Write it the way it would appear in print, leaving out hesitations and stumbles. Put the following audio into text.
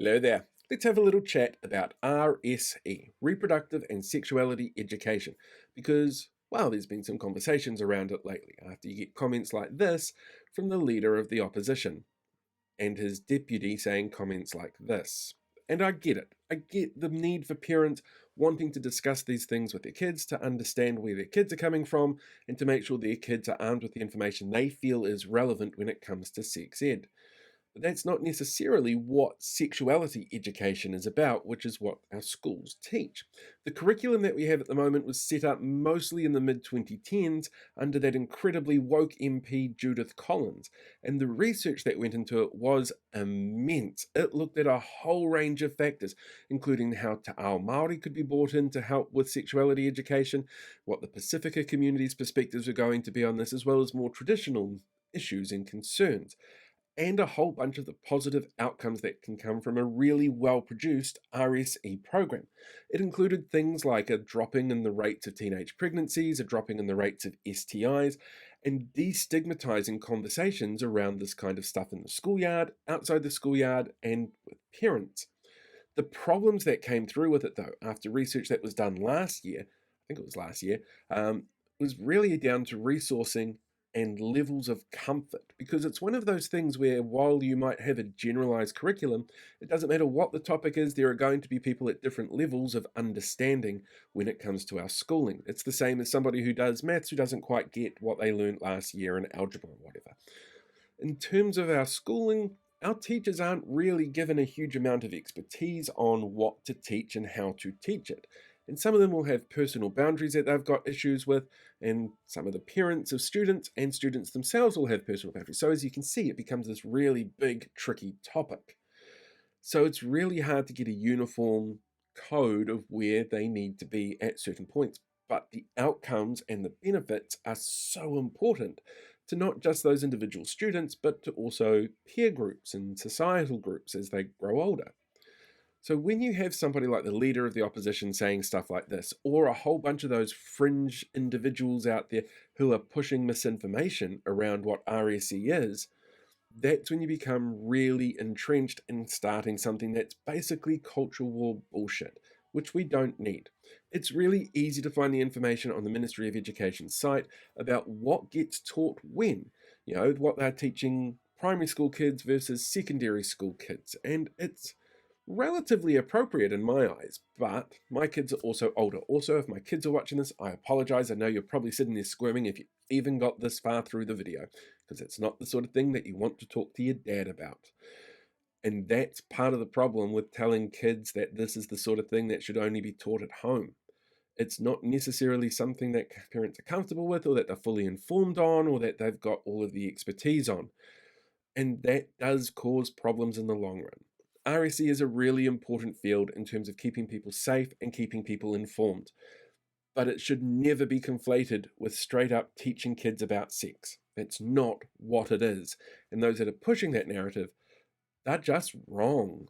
Hello there. Let's have a little chat about RSE, Reproductive and Sexuality Education, because, well, there's been some conversations around it lately after you get comments like this from the leader of the opposition and his deputy saying comments like this. And I get it. I get the need for parents wanting to discuss these things with their kids, to understand where their kids are coming from, and to make sure their kids are armed with the information they feel is relevant when it comes to sex ed. But that's not necessarily what sexuality education is about, which is what our schools teach. The curriculum that we have at the moment was set up mostly in the mid 2010s under that incredibly woke MP Judith Collins, and the research that went into it was immense. It looked at a whole range of factors, including how Te Ao Māori could be brought in to help with sexuality education, what the Pacifica community's perspectives were going to be on this, as well as more traditional issues and concerns, and a whole bunch of the positive outcomes that can come from a really well-produced RSE program. It included things like a dropping in the rates of teenage pregnancies, a dropping in the rates of STIs, and destigmatizing conversations around this kind of stuff in the schoolyard, outside the schoolyard, and with parents. The problems that came through with it, though, after research that was done last year, I think it was last year, was really down to resourcing and levels of comfort, because it's one of those things where while you might have a generalized curriculum, it doesn't matter what the topic is, there are going to be people at different levels of understanding when it comes to our schooling. It's the same as somebody who does maths who doesn't quite get what they learned last year in algebra or whatever. In terms of our schooling, our teachers aren't really given a huge amount of expertise on what to teach and how to teach it. And some of them will have personal boundaries that they've got issues with, and some of the parents of students and students themselves will have personal boundaries. So as you can see, it becomes this really big, tricky topic. So it's really hard to get a uniform code of where they need to be at certain points. But the outcomes and the benefits are so important to not just those individual students, but to also peer groups and societal groups as they grow older. So when you have somebody like the leader of the opposition saying stuff like this, or a whole bunch of those fringe individuals out there who are pushing misinformation around what RSE is, that's when you become really entrenched in starting something that's basically cultural war bullshit, which we don't need. It's really easy to find the information on the Ministry of Education's site about what gets taught when, what they're teaching primary school kids versus secondary school kids, and it's relatively appropriate in my eyes, but my kids are also older. Also, if my kids are watching this, I apologize. I know you're probably sitting there squirming if you even got this far through the video, because it's not the sort of thing that you want to talk to your dad about. And that's part of the problem with telling kids that this is the sort of thing that should only be taught at home. It's not necessarily something that parents are comfortable with, or that they're fully informed on, or that they've got all of the expertise on. And that does cause problems in the long run. RSE is a really important field in terms of keeping people safe and keeping people informed, but it should never be conflated with straight up teaching kids about sex. That's not what it is. And those that are pushing that narrative, they're just wrong.